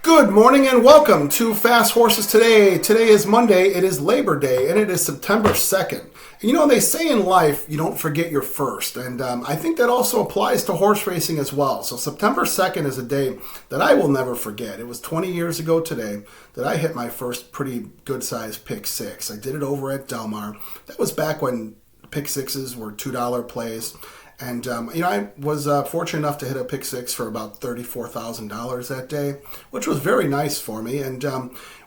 Good morning and welcome to Fast Horses Today. Today is Monday, it is Labor Day, and it is September 2nd. And you know, they say in life, you don't forget your first, and I think that also applies to horse racing as well. So September 2nd is a day that I will never forget. It was 20 years ago today that I hit my first pretty good-sized pick six. I did it over at Del Mar. That was back when pick sixes were $2 plays. And, I was fortunate enough to hit a pick six for about $34,000 that day, which was very nice for me. And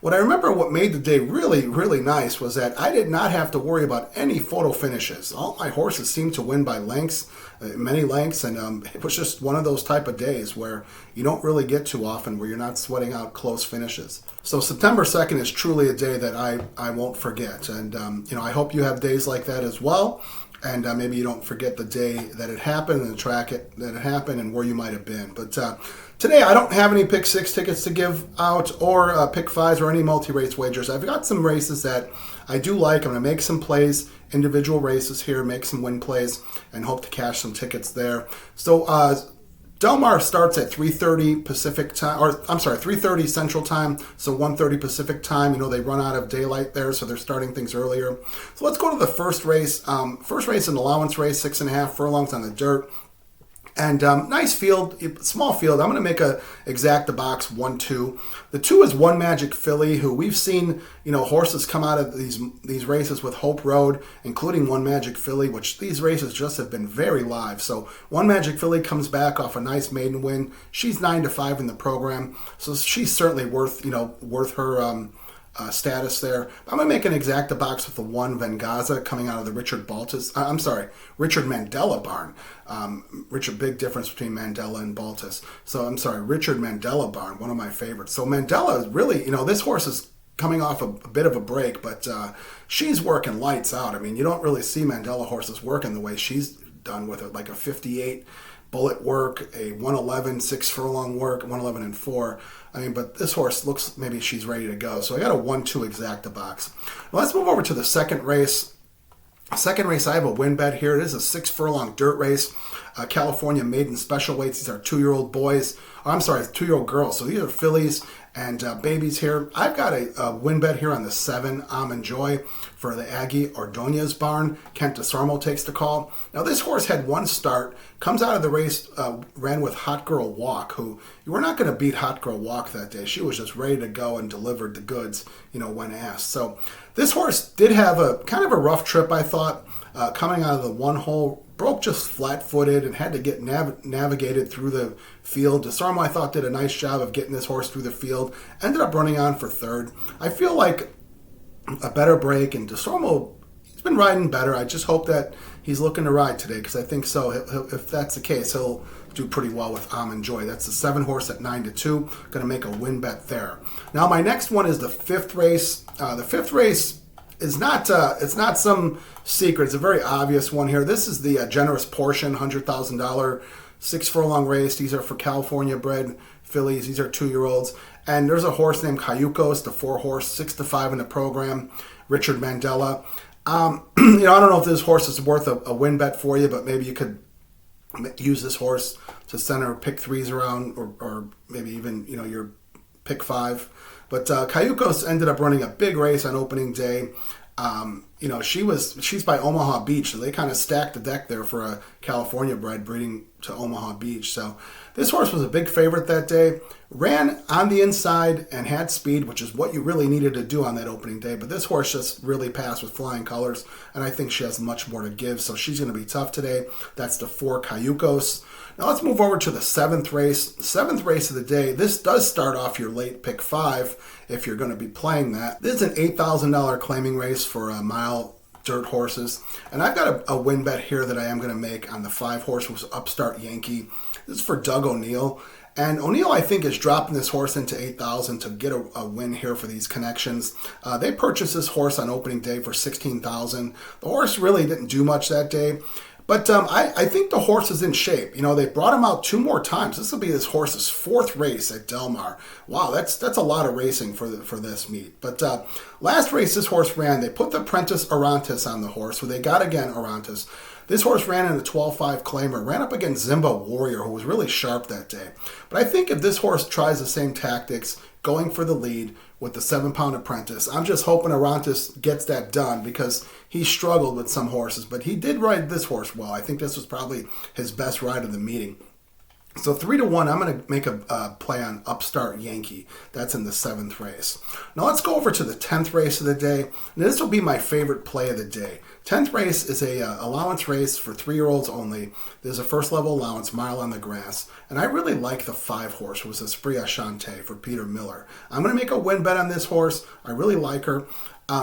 what I remember what made the day really, really nice was that I did not have to worry about any photo finishes. All my horses seemed to win by lengths, many lengths, and it was just one of those type of days where you don't really get too often where you're not sweating out close finishes. So September 2nd is truly a day that I won't forget. And, I hope you have days like that as well. And maybe you don't forget the day that it happened and the track that it happened and where you might have been. But today I don't have any pick six tickets to give out or pick fives or any multi-race wagers. I've got some races that I do like. I'm going to make some plays, individual races here, make some win plays, and hope to cash some tickets there. So Del Mar starts at 3:30 Pacific time, 3:30 Central time, so 1:30 Pacific time. They run out of daylight there, so they're starting things earlier. So let's go to the first race. First race, an allowance race, 6.5 furlongs on the dirt. And nice field, small field. I'm going to make a exacta box 1-2. The 2 is One Magic Filly, who we've seen, horses come out of these races with Hope Road, including One Magic Filly, which these races just have been very live. So One Magic Filly comes back off a nice maiden win. She's 9-5 in the program, so she's certainly worth her status there. I'm going to make an exacta box with the 1 Vengaza coming out of the Richard Mandella barn. Big difference between Mandella and Baltus. So Richard Mandella barn, one of my favorites. So Mandella is really, this horse is coming off a bit of a break, but she's working lights out. I mean, you don't really see Mandella horses working the way she's done with it, like a 58 bullet work, a 111 6 furlong work, 111 and 4. But this horse looks, maybe she's ready to go. So I got a 1-2 exacta box. Now let's move over to the second race. Second race, I have a win bet here. It is a 6 furlong dirt race. California maiden special weights. These are 2-year-old boys. 2-year-old girls. So these are fillies and babies here. I've got a win bet here on the 7 Almond Joy for the Aggie Ordonez barn. Kent DeSormo takes the call. Now this horse had one start, comes out of the race, ran with Hot Girl Walk, who you were not going to beat Hot Girl Walk that day. She was just ready to go and delivered the goods, when asked. So this horse did have a kind of a rough trip, I thought, coming out of the one hole. Broke just flat-footed and had to get navigated through the field. DeSormo, I thought, did a nice job of getting this horse through the field. Ended up running on for third. I feel like a better break, and DeSormo, he's been riding better. I just hope that he's looking to ride today, because I think so. If that's the case, he'll do pretty well with Almond Joy. That's the 7 horse at 9-2. Going to make a win bet there. Now, my next one is the 5th race. The 5th race is not it's not some secret. It's a very obvious one here. This is the Generous Portion $100,000 6 furlong race. These are for California bred fillies. These are 2-year-olds. And there's a horse named Cayucos, the 4 horse, 6-5 in the program. Richard Mandella. I don't know if this horse is worth a win bet for you, but maybe you could use this horse to center pick 3s around, or maybe even your pick 5. But Cayucos ended up running a big race on opening day. She's by Omaha Beach, so they kind of stacked the deck there for a California bred breeding to Omaha Beach. So this horse was a big favorite that day. Ran on the inside and had speed, which is what you really needed to do on that opening day. But this horse just really passed with flying colors, and I think she has much more to give. So she's going to be tough today. That's the 4 Cayucos. Now let's move over to the 7th race. The 7th race of the day. This does start off your late pick 5 if you're going to be playing that. This is an $8,000 claiming race for a mile dirt horses. And I've got a win bet here that I am going to make on the 5 horse, which is Upstart Yankee. This is for Doug O'Neill. And O'Neill, I think, is dropping this horse into 8,000 to get a win here for these connections. They purchased this horse on opening day for 16,000. The horse really didn't do much that day. But I think the horse is in shape. They brought him out 2 more times. This will be this horse's 4th race at Del Mar. Wow, that's a lot of racing for this meet. But last race this horse ran, they put the Prentice Orontes on the horse, who they got again, Orontes. This horse ran in a 12-5 claimer, ran up against Zimba Warrior, who was really sharp that day. But I think if this horse tries the same tactics, going for the lead with the 7-pound apprentice. I'm just hoping Arantes gets that done because he struggled with some horses, but he did ride this horse well. I think this was probably his best ride of the meeting. So 3-1, I'm going to make a play on Upstart Yankee. That's in the 7th race. Now let's go over to the 10th race of the day. And this will be my favorite play of the day. 10th race is a allowance race for 3-year-olds only. There's a first level allowance, mile on the grass. And I really like the 5 horse, was Esprit Ashante for Peter Miller. I'm going to make a win bet on this horse. I really like her.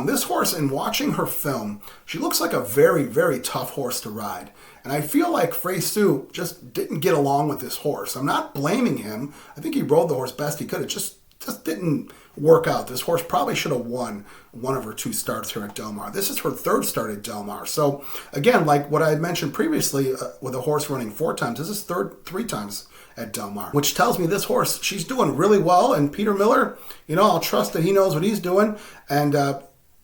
This horse, in watching her film, she looks like a very, very tough horse to ride. And I feel like Freysu just didn't get along with this horse. I'm not blaming him. I think he rode the horse best he could. It just didn't work out. This horse probably should have won one of her 2 starts here at Del Mar. This is her 3rd start at Del Mar. So again, like what I had mentioned previously with a horse running 4 times, this is 3 times at Del Mar, which tells me this horse, she's doing really well. And Peter Miller, I'll trust that he knows what he's doing. And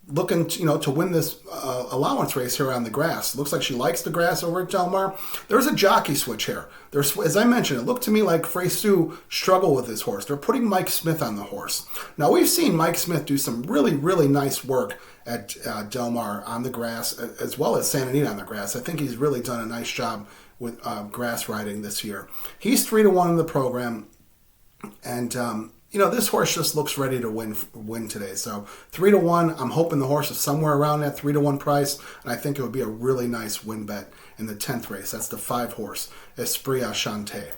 looking, to win this allowance race here on the grass. Looks like she likes the grass over at Del Mar. There's a jockey switch here. As I mentioned, it looked to me like Freysu struggled with this horse. They're putting Mike Smith on the horse. Now, we've seen Mike Smith do some really, really nice work at Del Mar on the grass, as well as Santa Anita on the grass. I think he's really done a nice job with grass riding this year. He's 3-1 in the program, and this horse just looks ready to win today. So 3-1, I'm hoping the horse is somewhere around that 3-1 price, and I think it would be a really nice win bet in the 10th race. That's the 5 horse, Esprit Ashante.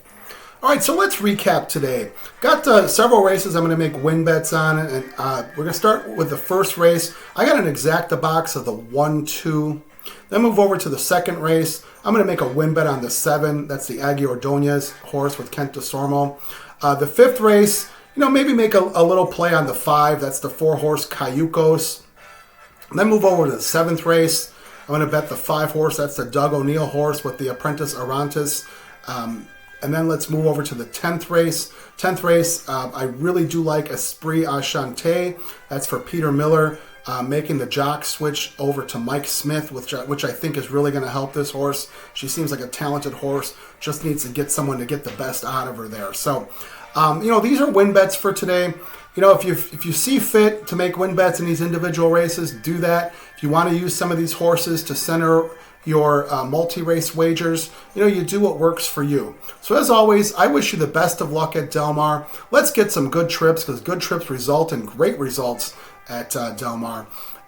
All right, so let's recap today. Got several races I'm going to make win bets on, and we're going to start with the first race. I got an exacta box of the 1-2. Then move over to the second race. I'm going to make a win bet on the 7. That's the Agui Ordonez horse with Kent DeSormo. The 5th race, maybe make a little play on the 5. That's the 4 horse Cayucos. And then move over to the 7th race. I'm going to bet the 5 horse. That's the Doug O'Neill horse with the apprentice Arantes. And then let's move over to the 10th race. 10th race, I really do like Esprit Ashante. That's for Peter Miller. Making the jock switch over to Mike Smith, which I think is really going to help this horse. She seems like a talented horse. Just needs to get someone to get the best out of her there. So, these are win bets for today. If you see fit to make win bets in these individual races, do that. If you want to use some of these horses to center your multi-race wagers, you do what works for you. So as always, I wish you the best of luck at Del Mar. Let's get some good trips, because good trips result in great results at Del Mar.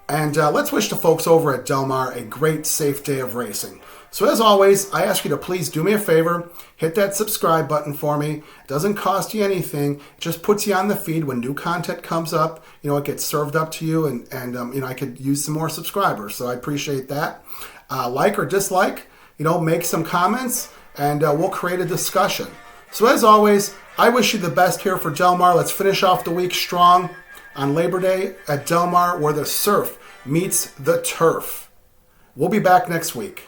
And let's wish the folks over at Del Mar a great, safe day of racing. So as always, I ask you to please do me a favor, hit that subscribe button for me. It doesn't cost you anything. It just puts you on the feed when new content comes up. It gets served up to you, and I could use some more subscribers. So I appreciate that. Like or dislike, make some comments, and we'll create a discussion. So as always, I wish you the best here for Del Mar. Let's finish off the week strong on Labor Day at Del Mar, where the surf meets the turf. We'll be back next week.